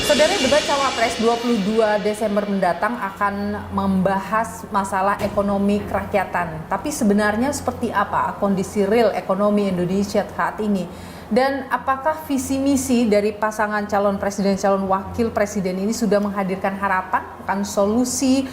Saudara, debat Cawapres 22 Desember mendatang akan membahas masalah ekonomi kerakyatan. Tapi sebenarnya seperti apa kondisi real ekonomi Indonesia saat ini? Dan apakah visi misi dari pasangan calon presiden calon wakil presiden ini sudah menghadirkan harapan akan solusi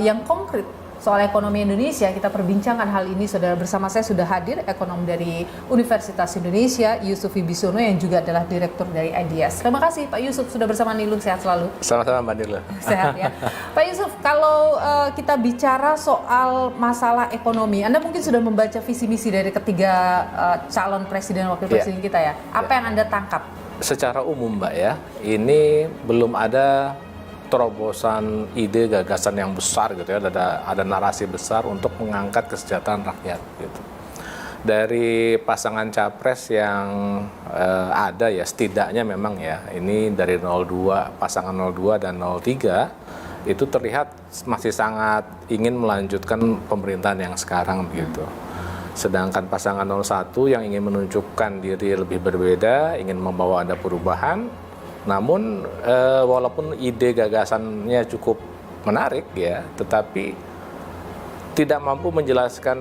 yang konkret soal ekonomi Indonesia? Kita perbincangkan hal ini, saudara. Bersama saya sudah hadir ekonom dari Universitas Indonesia, Yusuf Wibisono, yang juga adalah direktur dari IDS. Terima kasih Pak Yusuf sudah bersama Nilung, sehat selalu. Sama-sama Mbak Nilo. Sehat ya. Pak Yusuf, kalau kita bicara soal masalah ekonomi, Anda mungkin sudah membaca visi misi dari ketiga calon presiden wakil presiden kita ya. Apa yang Anda tangkap? Secara umum Mbak ya, ini belum ada terobosan ide gagasan yang besar gitu ya, ada narasi besar untuk mengangkat kesejahteraan rakyat gitu. Dari pasangan capres yang ada ya, setidaknya memang ya, ini dari 02, pasangan 02 dan 03 itu terlihat masih sangat ingin melanjutkan pemerintahan yang sekarang begitu. Sedangkan pasangan 01 yang ingin menunjukkan diri lebih berbeda, ingin membawa ada perubahan. Namun walaupun ide gagasannya cukup menarik ya, tetapi tidak mampu menjelaskan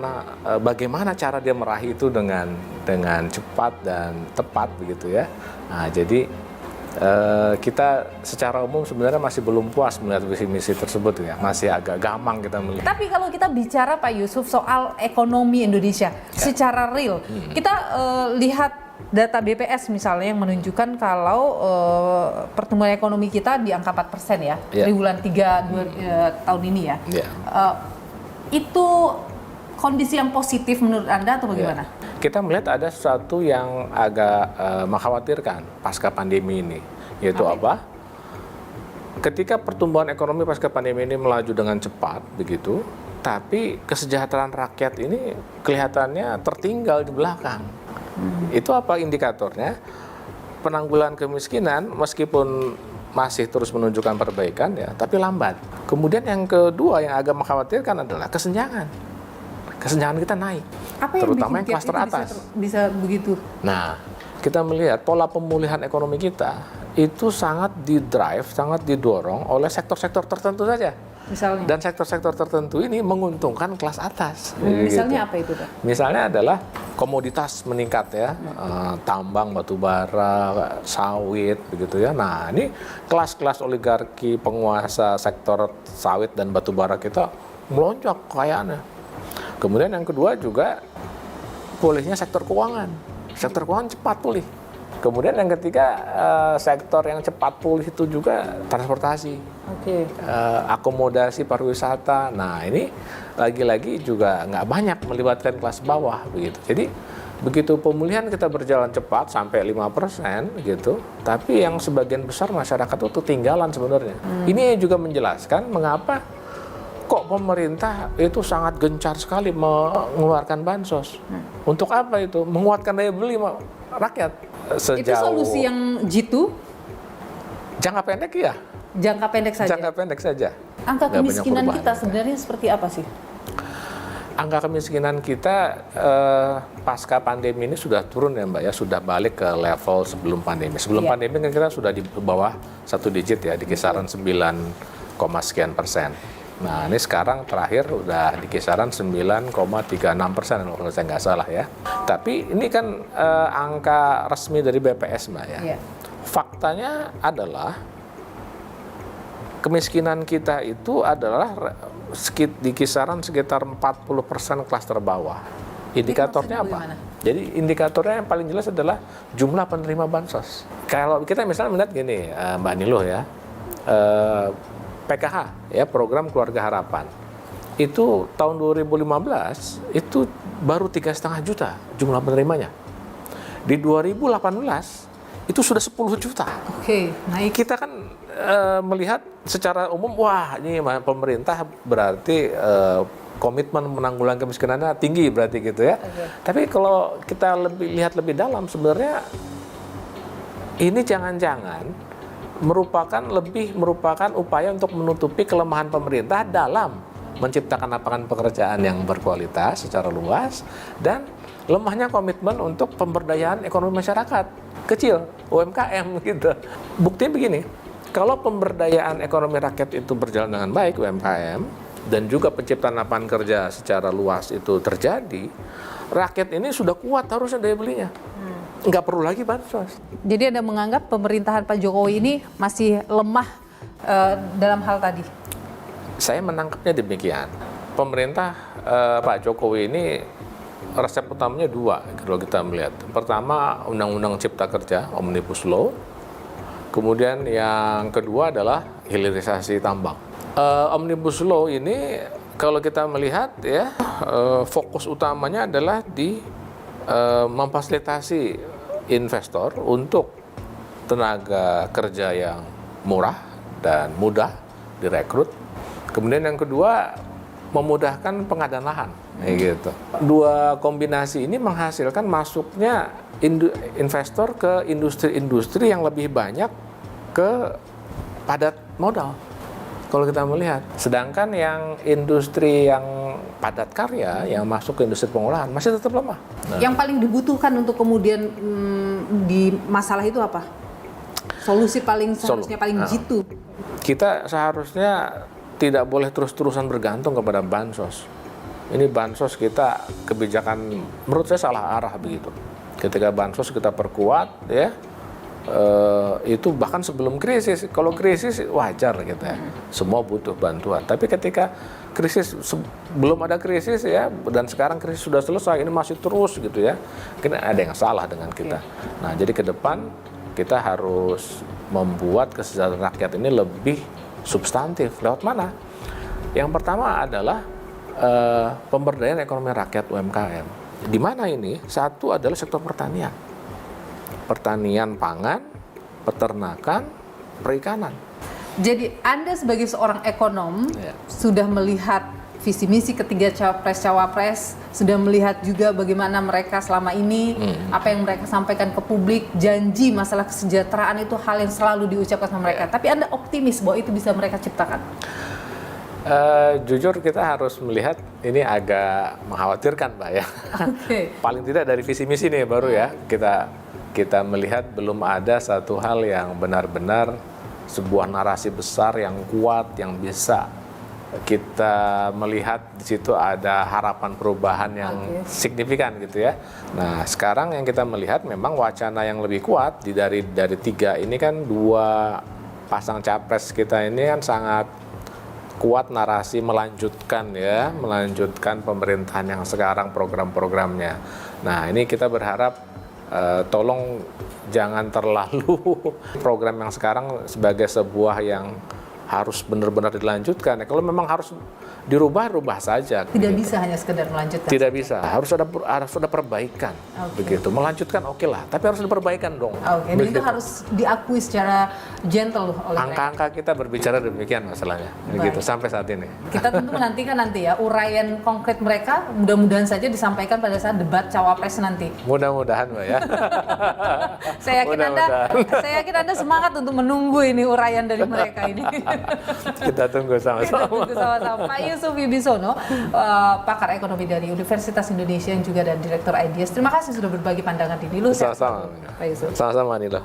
bagaimana cara dia meraih itu dengan cepat dan tepat begitu ya. Nah, jadi kita secara umum sebenarnya masih belum puas melihat visi misi tersebut ya, masih agak gamang kita melihat. Tapi kalau kita bicara Pak Yusuf soal ekonomi Indonesia secara real, kita lihat data BPS misalnya yang menunjukkan kalau pertumbuhan ekonomi kita di angka 4% ya, di bulan 3 tahun ini ya. Itu kondisi yang positif menurut Anda atau bagaimana? Kita melihat ada sesuatu yang agak mengkhawatirkan pasca pandemi ini, yaitu apa? Ketika pertumbuhan ekonomi pasca pandemi ini melaju dengan cepat begitu, tapi kesejahteraan rakyat ini kelihatannya tertinggal di belakang. Itu apa indikatornya? Penanggulangan kemiskinan meskipun masih terus menunjukkan perbaikan ya, tapi lambat. Kemudian yang kedua yang agak mengkhawatirkan adalah kesenjangan. Kesenjangan kita naik, apa yang terutama yang kelas teratas. Bisa begitu. Nah, kita melihat pola pemulihan ekonomi kita itu sangat didrive, sangat didorong oleh sektor-sektor tertentu saja. Misalnya? Dan sektor-sektor tertentu ini menguntungkan kelas atas. Misalnya gitu. apa itu, Pak? Misalnya adalah komoditas meningkat ya, tambang, batu bara, sawit, begitu ya. Nah, ini kelas-kelas oligarki penguasa sektor sawit dan batu bara kita melonjak kekayaannya. Kemudian yang kedua juga pulihnya sektor keuangan. Sektor keuangan cepat pulih. Kemudian yang ketiga, sektor yang cepat pulih itu juga transportasi, akomodasi pariwisata. Nah, ini lagi-lagi juga nggak banyak melibatkan kelas bawah begitu. Jadi begitu pemulihan kita berjalan cepat sampai 5% gitu, tapi yang sebagian besar masyarakat itu ketinggalan sebenarnya. Ini juga menjelaskan mengapa kok pemerintah itu sangat gencar sekali mengeluarkan bansos. Untuk apa itu? Menguatkan daya beli rakyat. Itu solusi yang jitu? Jangka pendek ya. Jangka pendek saja? Jangka pendek saja. Angka kemiskinan kita sebenarnya seperti apa sih? Angka kemiskinan kita pasca pandemi ini sudah turun ya Mbak ya, sudah balik ke level sebelum pandemi. Sebelum pandemi kan kita sudah di bawah 1 digit ya, di kisaran 9, sekian persen. Nah, ini sekarang terakhir udah di kisaran 9,36% kalau saya nggak salah ya. Tapi ini kan angka resmi dari BPS Mbak ya. Faktanya adalah kemiskinan kita itu adalah di kisaran sekitar 40% kelas terbawah. Indikatornya apa? Jadi indikatornya yang paling jelas adalah jumlah penerima bansos. Kalau kita misalnya melihat gini Mbak Nilo ya, PKH ya, program Keluarga Harapan itu tahun 2015 itu baru 3,5 juta jumlah penerimanya. Di 2018 itu sudah 10 juta. Naik. Kita kan melihat secara umum, wah ini pemerintah berarti komitmen menanggulangi kemiskinannya tinggi berarti gitu ya. Tapi kalau kita lihat lebih dalam, sebenarnya ini jangan-jangan merupakan upaya untuk menutupi kelemahan pemerintah dalam menciptakan lapangan pekerjaan yang berkualitas secara luas dan lemahnya komitmen untuk pemberdayaan ekonomi masyarakat kecil, UMKM gitu. Buktinya begini, Kalau pemberdayaan ekonomi rakyat itu berjalan dengan baik, UMKM, dan juga penciptaan lapangan kerja secara luas itu terjadi, rakyat ini sudah kuat harusnya daya belinya. Nggak perlu lagi bansos. Jadi Anda menganggap pemerintahan Pak Jokowi ini masih lemah dalam hal tadi? Saya menangkapnya demikian. Pemerintah Pak Jokowi ini resep utamanya dua kalau kita melihat. Pertama, Undang-Undang Cipta Kerja, Omnibus Law. Kemudian yang kedua adalah hilirisasi tambang. Omnibus Law ini kalau kita melihat ya, fokus utamanya adalah di memfasilitasi investor untuk tenaga kerja yang murah dan mudah direkrut. Kemudian yang kedua, memudahkan pengadaan lahan, gitu. Dua kombinasi ini menghasilkan masuknya investor ke industri-industri yang lebih banyak ke padat modal. Kalau kita melihat, sedangkan yang industri yang padat karya yang masuk ke industri pengolahan masih tetap lemah. Yang paling dibutuhkan untuk kemudian di masalah itu apa? Solusi paling seharusnya paling jitu. Kita seharusnya tidak boleh terus-terusan bergantung kepada bansos. Ini bansos kita kebijakan menurut saya salah arah begitu. Ketika bansos kita perkuat ya, itu bahkan sebelum krisis. Kalau krisis wajar gitu ya, semua butuh bantuan. Tapi ketika krisis belum ada krisis ya, dan sekarang krisis sudah selesai, ini masih terus gitu ya, mungkin ada yang salah dengan kita. Nah, jadi ke depan kita harus membuat kesejahteraan rakyat ini lebih substantif. Lewat mana? Yang pertama adalah pemberdayaan ekonomi rakyat UMKM. Di mana ini? Satu adalah sektor pertanian. Pertanian pangan, peternakan, perikanan. Jadi Anda sebagai seorang ekonom sudah melihat visi misi ketiga capres-cawapres, sudah melihat juga bagaimana mereka selama ini, apa yang mereka sampaikan ke publik, janji masalah kesejahteraan itu hal yang selalu diucapkan sama mereka. Tapi Anda optimis bahwa itu bisa mereka ciptakan? Jujur kita harus melihat ini agak mengkhawatirkan, Mbak ya. Paling tidak dari visi misi nih baru ya kita melihat belum ada satu hal yang benar-benar sebuah narasi besar yang kuat yang bisa kita melihat di situ ada harapan perubahan yang signifikan gitu ya. Nah, sekarang yang kita melihat memang wacana yang lebih kuat dari tiga ini kan, dua pasang capres kita ini kan sangat kuat narasi melanjutkan pemerintahan yang sekarang, program-programnya. Nah, ini kita berharap tolong jangan terlalu program yang sekarang sebagai sebuah yang harus benar-benar dilanjutkan. Kalau memang harus dirubah saja. Tidak bisa hanya sekedar melanjutkan. Tidak bisa, harus ada perbaikan. Begitu. Melanjutkan oke lah, tapi harus ada perbaikan dong. Dan itu harus diakui secara gentle oleh angka-angka kita berbicara demikian masalahnya. Begitu sampai saat ini. Kita tentu menantikan nanti ya uraian konkret mereka, mudah-mudahan saja disampaikan pada saat debat cawapres nanti. Mudah-mudahan, Mbak ya. Saya yakin Anda semangat untuk menunggu ini uraian dari mereka ini. Kita tunggu sama-sama. Pak Yusuf Wibisono, pakar ekonomi dari Universitas Indonesia yang juga dan Direktur IDS. Terima kasih sudah berbagi pandangan di Nilu. Sama-sama. Pak Yusuf. Sama-sama Nilo.